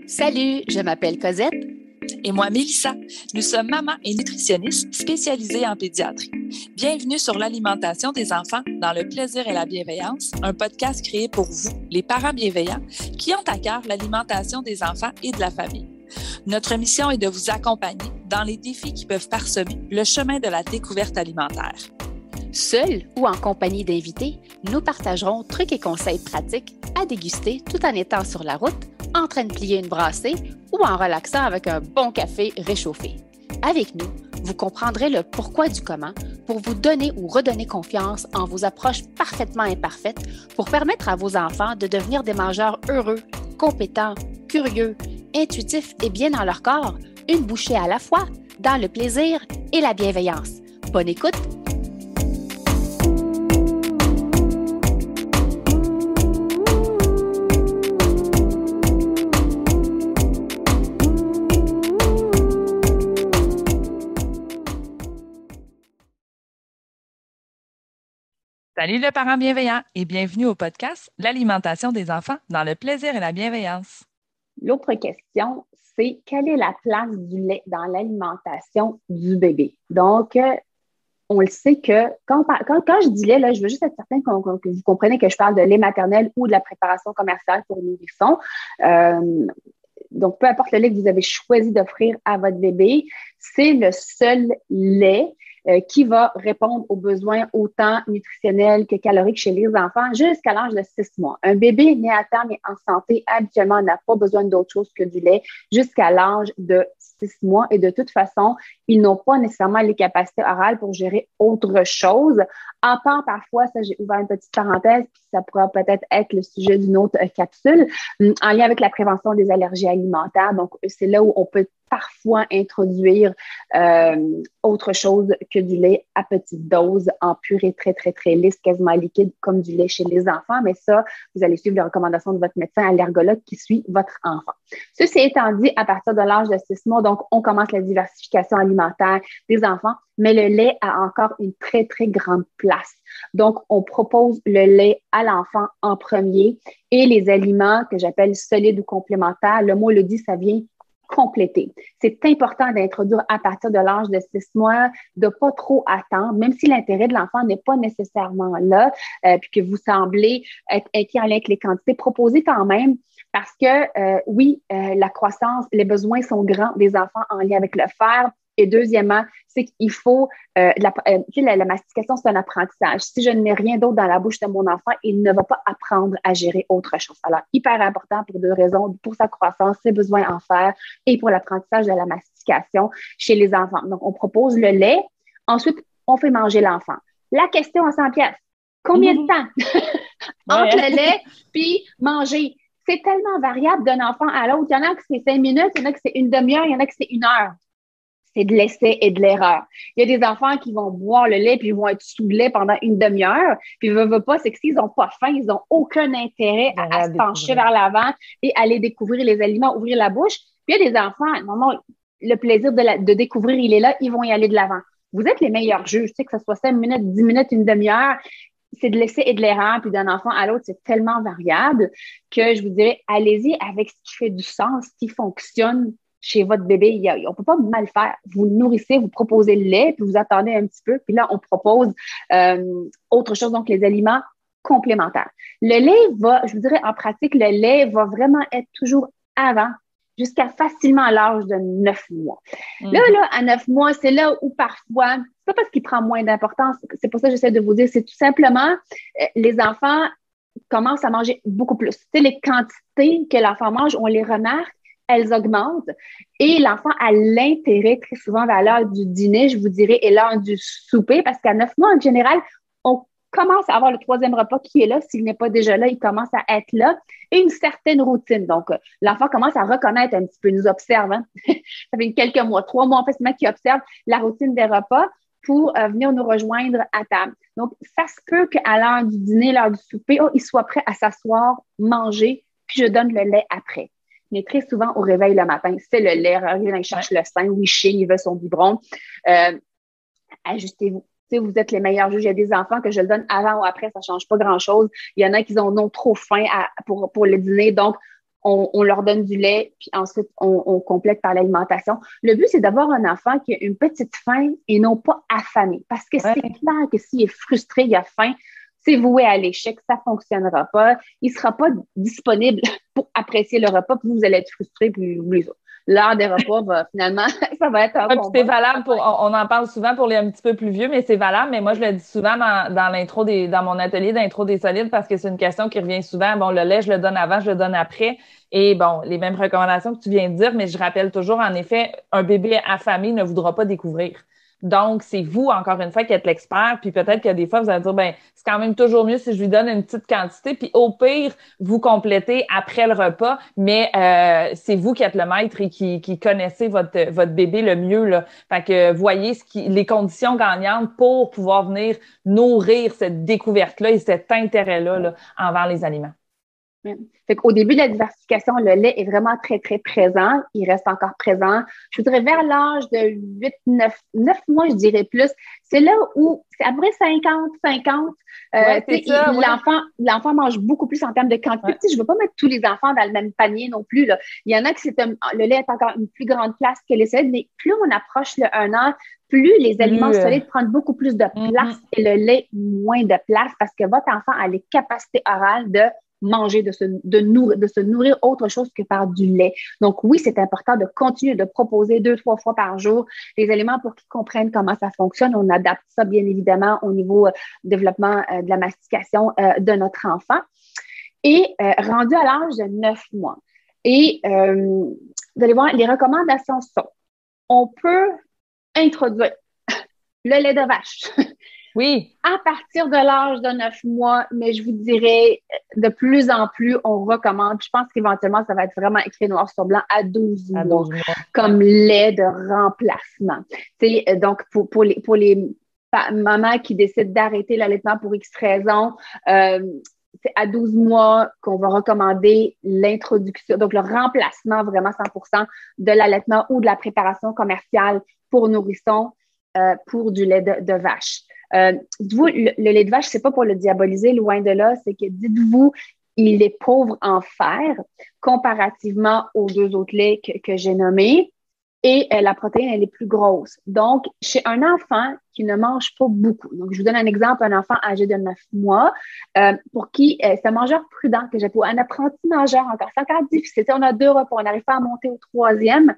Salut, je m'appelle Cosette. Et moi, Mélissa. Nous sommes mamans et nutritionnistes spécialisées en pédiatrie. Bienvenue sur l'alimentation des enfants dans le plaisir et la bienveillance, un podcast créé pour vous, les parents bienveillants, qui ont à cœur l'alimentation des enfants et de la famille. Notre mission est de vous accompagner dans les défis qui peuvent parsemer le chemin de la découverte alimentaire. Seul ou en compagnie d'invités, nous partagerons trucs et conseils pratiques à déguster tout en étant sur la route, en train de plier une brassée ou en relaxant avec un bon café réchauffé. Avec nous, vous comprendrez le pourquoi du comment pour vous donner ou redonner confiance en vos approches parfaitement imparfaites pour permettre à vos enfants de devenir des mangeurs heureux, compétents, curieux, intuitifs et bien dans leur corps, une bouchée à la fois, dans le plaisir et la bienveillance. Bonne écoute! Salut le parent bienveillant et bienvenue au podcast L'alimentation des enfants dans le plaisir et la bienveillance. L'autre question, c'est quelle est la place du lait dans l'alimentation du bébé? Donc, on le sait que quand je dis lait, là, je veux juste être certain que vous comprenez que je parle de lait maternel ou de la préparation commerciale pour nourrissons. Donc, peu importe le lait que vous avez choisi d'offrir à votre bébé, c'est le seul lait qui va répondre aux besoins autant nutritionnels que caloriques chez les enfants jusqu'à l'âge de 6 mois. Un bébé né à terme et en santé, habituellement, n'a pas besoin d'autre chose que du lait jusqu'à l'âge de 6 mois. Et de toute façon, ils n'ont pas nécessairement les capacités orales pour gérer autre chose. En part, parfois, ça, j'ai ouvert une petite parenthèse, puis ça pourra peut-être être le sujet d'une autre capsule, en lien avec la prévention des allergies alimentaires. Donc, c'est là où on peut parfois introduire autre chose que du lait à petite dose, en purée très, très, très lisse, quasiment liquide, comme du lait chez les enfants. Mais ça, vous allez suivre les recommandations de votre médecin allergologue qui suit votre enfant. Ceci étant dit, à partir de l'âge de 6 mois, donc, on commence la diversification alimentaire des enfants, mais le lait a encore une très, très grande place. Donc, on propose le lait à l'enfant en premier et les aliments que j'appelle solides ou complémentaires, le mot le dit, ça vient compléter. C'est important d'introduire à partir de l'âge de 6 mois, de pas trop attendre, même si l'intérêt de l'enfant n'est pas nécessairement là, puis que vous semblez être inquiet en lien avec les quantités, proposez quand même parce que oui, la croissance, les besoins sont grands des enfants en lien avec le fer. Et deuxièmement, c'est qu'il faut, la mastication, c'est un apprentissage. Si je ne mets rien d'autre dans la bouche de mon enfant, il ne va pas apprendre à gérer autre chose. Alors, hyper important pour 2 raisons, pour sa croissance, ses besoins en fer et pour l'apprentissage de la mastication chez les enfants. Donc, on propose le lait. Ensuite, on fait manger l'enfant. La question à 100 pièces, combien de temps entre le lait puis manger? C'est tellement variable d'un enfant à l'autre. Il y en a que c'est 5 minutes, il y en a que c'est une demi-heure, il y en a que c'est 1 heure. C'est de l'essai et de l'erreur. Il y a des enfants qui vont boire le lait puis ils vont être sous le lait pendant une demi-heure. Puis veut pas, c'est que s'ils n'ont pas faim, ils n'ont aucun intérêt à se pencher vers l'avant et aller découvrir les aliments, ouvrir la bouche. Puis il y a des enfants, non, le plaisir de découvrir, il est là, ils vont y aller de l'avant. Vous êtes les meilleurs juges, tu sais, que ce soit 5 minutes, 10 minutes, une demi-heure. C'est de l'essai et de l'erreur, puis d'un enfant à l'autre, c'est tellement variable que je vous dirais, allez-y avec ce qui fait du sens, ce qui fonctionne chez votre bébé. On ne peut pas mal faire. Vous le nourrissez, vous proposez le lait, puis vous attendez un petit peu, puis là, on propose autre chose, donc les aliments complémentaires. Le lait va, je vous dirais, en pratique, le lait va vraiment être toujours avant, jusqu'à facilement l'âge de 9 mois. Là, à 9 mois, c'est là où parfois, c'est pas parce qu'il prend moins d'importance, c'est pour ça que j'essaie de vous dire, c'est tout simplement, les enfants commencent à manger beaucoup plus. Tu sais, les quantités que l'enfant mange, on les remarque, elles augmentent et l'enfant a l'intérêt très souvent vers l'heure du dîner, je vous dirais, et l'heure du souper, parce qu'à 9 mois, en général, on commence à avoir le 3e repas qui est là. S'il n'est pas déjà là, il commence à être là et une certaine routine. Donc, l'enfant commence à reconnaître un petit peu, il nous observe. Hein? Ça fait quelques mois, 3 mois en fait, c'est moi qui observe la routine des repas pour venir nous rejoindre à table. Donc, ça se peut qu'à l'heure du dîner, l'heure du souper, il soit prêt à s'asseoir, manger, puis je donne le lait après. Mais très souvent, au réveil le matin, c'est le lait. Il cherche le sein, il chie, il veut son biberon. Ajustez-vous. Si vous êtes les meilleurs juges, il y a des enfants que je le donne avant ou après, ça ne change pas grand-chose. Il y en a qui ont non trop faim pour le dîner. Donc, on leur donne du lait, puis ensuite, on complète par l'alimentation. Le but, c'est d'avoir un enfant qui a une petite faim et non pas affamé. Parce que c'est clair que s'il est frustré, il a faim, c'est voué à l'échec, ça ne fonctionnera pas. Il ne sera pas disponible pour apprécier le repas, puis vous allez être frustré, puis oubliez ça. L'heure des repas, finalement, ça va être un combat. C'est valable on en parle souvent pour les un petit peu plus vieux, mais c'est valable. Mais moi, je le dis souvent dans mon atelier d'intro des solides parce que c'est une question qui revient souvent. Bon, le lait, je le donne avant, je le donne après. Et bon, les mêmes recommandations que tu viens de dire, mais je rappelle toujours, en effet, un bébé affamé ne voudra pas découvrir. Donc, c'est vous, encore une fois, qui êtes l'expert. Puis peut-être que des fois, vous allez dire, ben, c'est quand même toujours mieux si je lui donne une petite quantité. Puis au pire, vous complétez après le repas. Mais c'est vous qui êtes le maître et qui connaissez votre bébé le mieux, là. Fait que voyez les conditions gagnantes pour pouvoir venir nourrir cette découverte-là et cet intérêt-là là, envers les aliments. Fait qu'au début de la diversification, le lait est vraiment très, très présent. Il reste encore présent. Je voudrais vers l'âge de 8, 9 mois, je dirais plus. C'est là où c'est à peu près 50-50. L'enfant mange beaucoup plus en termes de quantité. Je ne veux pas mettre tous les enfants dans le même panier non plus, là. Il y en a qui le lait est encore une plus grande place que les solides, mais plus on approche le 1 an, plus les aliments solides prennent beaucoup plus de place et le lait moins de place parce que votre enfant a les capacités orales de manger, de se nourrir autre chose que par du lait. Donc oui, c'est important de continuer de proposer 2-3 fois par jour les aliments pour qu'ils comprennent comment ça fonctionne. On adapte ça bien évidemment au niveau développement de la mastication de notre enfant. Et rendu à l'âge de 9 mois. Et vous allez voir, les recommandations sont, on peut introduire le lait de vache. Oui. À partir de l'âge de 9 mois, mais je vous dirais, de plus en plus, on recommande, je pense qu'éventuellement, ça va être vraiment écrit noir sur blanc à 12 mois, comme lait de remplacement. Donc, pour les mamans qui décident d'arrêter l'allaitement pour X raisons, c'est à 12 mois qu'on va recommander l'introduction, donc le remplacement vraiment 100% de l'allaitement ou de la préparation commerciale pour nourrissons pour du lait de vache. Dites-vous, le lait de vache, c'est pas pour le diaboliser, loin de là, c'est que dites-vous, il est pauvre en fer comparativement aux 2 autres laits que j'ai nommés et la protéine, elle est plus grosse. Donc, chez un enfant qui ne mange pas beaucoup, donc je vous donne un exemple, un enfant âgé de 9 mois pour qui c'est un mangeur prudent que j'ai pour un apprenti mangeur encore, c'est encore difficile. On a 2 repas, on n'arrive pas à monter au 3e.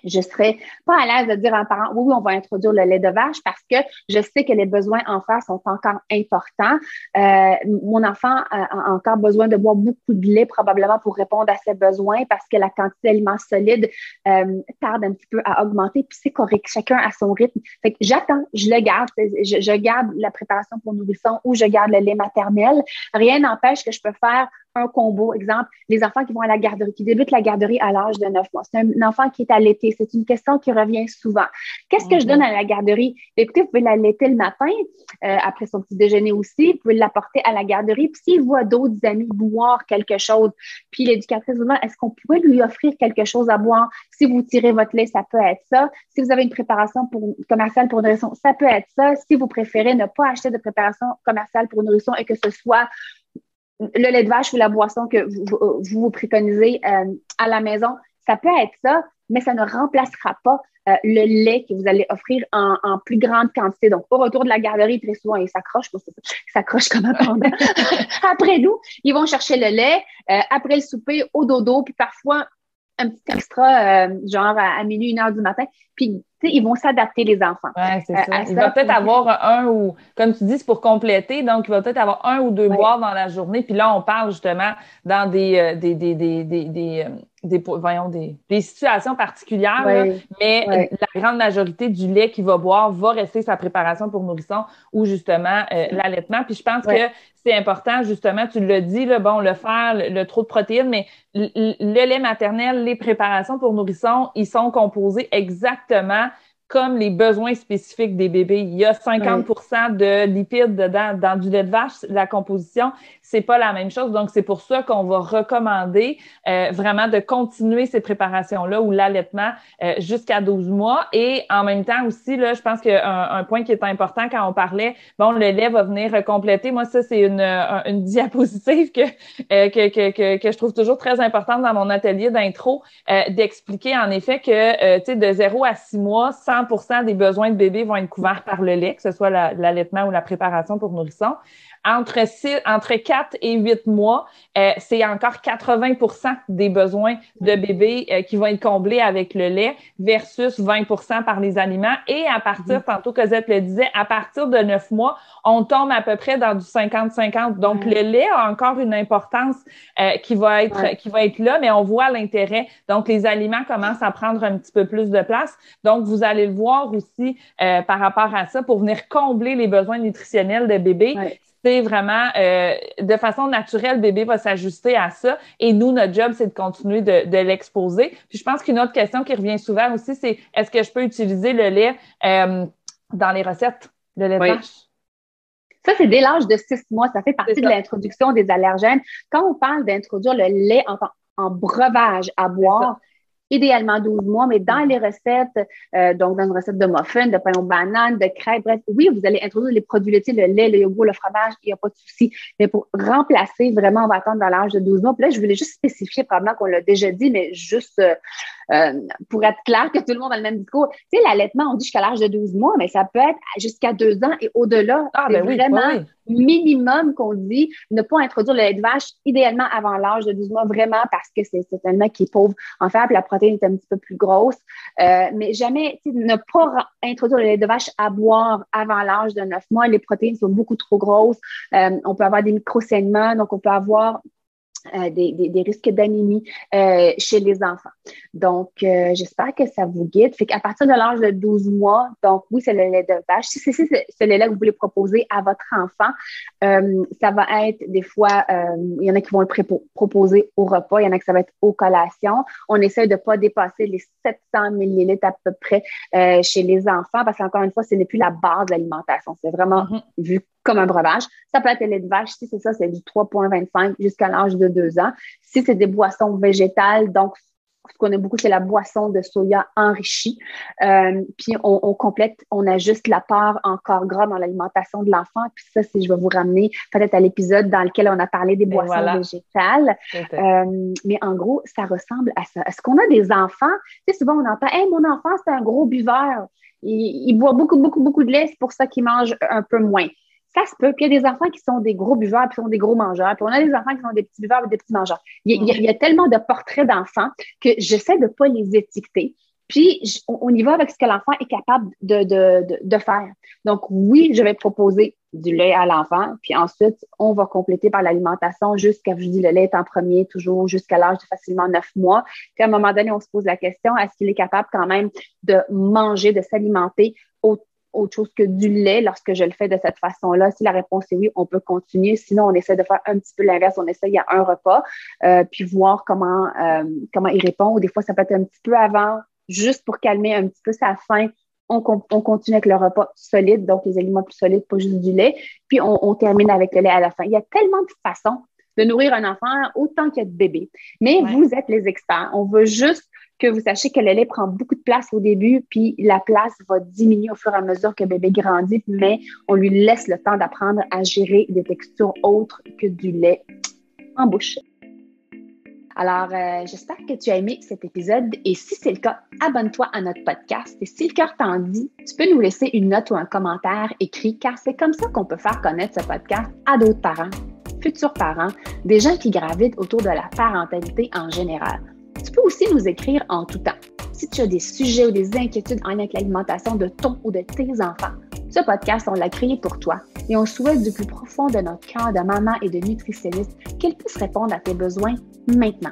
Je serais pas à l'aise de dire à un parent, oui, on va introduire le lait de vache parce que je sais que les besoins en fer sont encore importants. Mon enfant a encore besoin de boire beaucoup de lait probablement pour répondre à ses besoins parce que la quantité d'aliments solides tarde un petit peu à augmenter. Puis c'est correct, chacun à son rythme. Fait que j'attends, je le garde. Je garde la préparation pour nourrisson ou je garde le lait maternel. Rien n'empêche que je peux faire un combo. Exemple, les enfants qui vont à la garderie, qui débutent la garderie à l'âge de 9 mois. C'est un enfant qui est allaité. C'est une question qui revient souvent. Qu'est-ce que je donne à la garderie? Écoutez, vous pouvez l'allaiter le matin, après son petit déjeuner aussi. Vous pouvez l'apporter à la garderie. Puis s'il voit d'autres amis boire quelque chose, puis l'éducatrice vous demande, est-ce qu'on pourrait lui offrir quelque chose à boire? Si vous tirez votre lait, ça peut être ça. Si vous avez une préparation commerciale pour nourrisson, ça peut être ça. Si vous préférez ne pas acheter de préparation commerciale pour nourrisson et que ce soit le lait de vache ou la boisson que vous préconisez à la maison, ça peut être ça, mais ça ne remplacera pas le lait que vous allez offrir en plus grande quantité. Donc, au retour de la garderie, très souvent, ils s'accrochent, ils s'accrochent comme un panda. Après nous, ils vont chercher le lait, après le souper, au dodo, puis parfois un petit extra, genre à minuit, 1h du matin, puis ils vont s'adapter, les enfants. Oui, c'est ça. Il va peut-être avoir un ou, comme tu dis, c'est pour compléter, donc il va peut-être avoir 1 ou 2 boires dans la journée. Puis là, on parle justement dans des situations particulières, là, mais la grande majorité du lait qu'il va boire va rester sa préparation pour nourrisson ou justement l'allaitement. Puis je pense que c'est important, justement, tu l'as dit, là, bon, le fer, le trop de protéines, mais le lait maternel, les préparations pour nourrisson, ils sont composés exactement comme les besoins spécifiques des bébés. Il y a 50% de lipides dedans, dans du lait de vache. La composition, c'est pas la même chose. Donc, c'est pour ça qu'on va recommander vraiment de continuer ces préparations-là ou l'allaitement jusqu'à 12 mois. Et en même temps aussi, là, je pense qu'un point qui est important quand on parlait, bon, le lait va venir compléter. Moi, ça, c'est une diapositive que je trouve toujours très importante dans mon atelier d'intro, d'expliquer en effet que, tu sais, de 0 à 6 mois, 100% des besoins de bébé vont être couverts par le lait, que ce soit l'allaitement ou la préparation pour nourrissons. Entre 4 et 8 mois, c'est encore 80% des besoins de bébé qui vont être comblés avec le lait versus 20% par les aliments. Et à partir, tantôt Cosette le disait, à partir de 9 mois, on tombe à peu près dans du 50-50. Donc, le lait a encore une importance qui va être là, mais on voit l'intérêt. Donc, les aliments commencent à prendre un petit peu plus de place. Donc, vous allez le voir aussi par rapport à ça pour venir combler les besoins nutritionnels de bébé. Ouais. C'est vraiment, de façon naturelle, bébé va s'ajuster à ça. Et nous, notre job, c'est de continuer de l'exposer. Puis je pense qu'une autre question qui revient souvent aussi, c'est est-ce que je peux utiliser le lait dans les recettes, le lait de vache? Ça, c'est dès l'âge de 6 mois. Ça fait partie de l'introduction des allergènes. Quand on parle d'introduire le lait en breuvage à boire, idéalement 12 mois, mais dans les recettes, donc dans une recette de muffins, de pain aux bananes, de crêpes, bref, oui, vous allez introduire les produits laitiers, le lait, le yogourt, le fromage, il n'y a pas de souci. Mais pour remplacer, vraiment, on va attendre dans l'âge de 12 mois. Puis là, je voulais juste spécifier, probablement qu'on l'a déjà dit, mais juste pour être clair que tout le monde a le même discours. Tu sais, l'allaitement, on dit jusqu'à l'âge de 12 mois, mais ça peut être jusqu'à 2 ans et au-delà. C'est vraiment minimum qu'on dit ne pas introduire le lait de vache, idéalement avant l'âge de 12 mois, vraiment parce que c'est un aliment qui est pauvre en fer, puis la protéine est un petit peu plus grosse. Mais jamais, ne pas introduire le lait de vache à boire avant l'âge de 9 mois. Les protéines sont beaucoup trop grosses. On peut avoir des micro-saignements, donc on peut avoir des risques d'anémie chez les enfants. Donc, j'espère que ça vous guide. Fait qu'à partir de l'âge de 12 mois, donc oui, c'est le lait de vache. Si c'est ce lait-là que vous voulez proposer à votre enfant, ça va être des fois, il y en a qui vont le proposer au repas, il y en a qui ça va être aux collations. On essaie de ne pas dépasser les 700 millilitres à peu près chez les enfants parce qu'encore une fois, ce n'est plus la base de l'alimentation. C'est vraiment vu comme un breuvage. Ça peut être le lait de vache. Si c'est ça, c'est du 3,25 jusqu'à l'âge de 2 ans. Si c'est des boissons végétales, donc ce qu'on aime beaucoup, c'est la boisson de soya enrichie. Puis on complète, on ajuste l'apport en corps gras dans l'alimentation de l'enfant. Puis ça, je vais vous ramener peut-être à l'épisode dans lequel on a parlé des boissons végétales. Mais en gros, ça ressemble à ça. Est-ce qu'on a des enfants? Tu sais, souvent, on entend « Hey, mon enfant, c'est un gros buveur. Il boit beaucoup de lait, c'est pour ça qu'il mange un peu moins. » Ça se peut. Puis il y a des enfants qui sont des gros buveurs, puis qui sont des gros mangeurs. Puis on a des enfants qui sont des petits buveurs et des petits mangeurs. Il y a tellement de portraits d'enfants que j'essaie de ne pas les étiqueter. Puis on y va avec ce que l'enfant est capable de faire. Donc oui, je vais proposer du lait à l'enfant. Puis ensuite, on va compléter par l'alimentation jusqu'à, je dis, le lait est en premier, toujours jusqu'à l'âge de facilement 9 mois. Puis à un moment donné, on se pose la question, est-ce qu'il est capable quand même de manger, de s'alimenter autre chose que du lait lorsque je le fais de cette façon-là? Si la réponse est oui, on peut continuer. Sinon, on essaie de faire un petit peu l'inverse. On essaye à un repas, puis voir comment il répond. Ou des fois, ça peut être un petit peu avant, juste pour calmer un petit peu sa faim. On continue avec le repas solide, donc les aliments plus solides, pas juste du lait. Puis, on termine avec le lait à la fin. Il y a tellement de façons de nourrir un enfant autant qu'il y a de bébés. Mais vous êtes les experts. On veut juste que vous sachiez que le lait prend beaucoup de place au début, puis la place va diminuer au fur et à mesure que le bébé grandit, mais on lui laisse le temps d'apprendre à gérer des textures autres que du lait en bouche. Alors, j'espère que tu as aimé cet épisode et si c'est le cas, abonne-toi à notre podcast et si le cœur t'en dit, tu peux nous laisser une note ou un commentaire écrit car c'est comme ça qu'on peut faire connaître ce podcast à d'autres parents, futurs parents, des gens qui gravitent autour de la parentalité en général. Tu peux aussi nous écrire en tout temps. Si tu as des sujets ou des inquiétudes en lien avec l'alimentation de ton ou de tes enfants, ce podcast, on l'a créé pour toi et on souhaite du plus profond de notre cœur de maman et de nutritionniste qu'elle puisse répondre à tes besoins maintenant.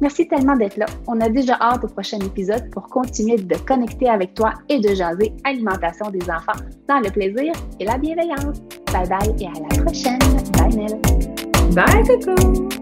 Merci tellement d'être là. On a déjà hâte au prochain épisode pour continuer de connecter avec toi et de jaser alimentation des enfants dans le plaisir et la bienveillance. Bye bye et à la prochaine. Bye Nel. Bye Coco.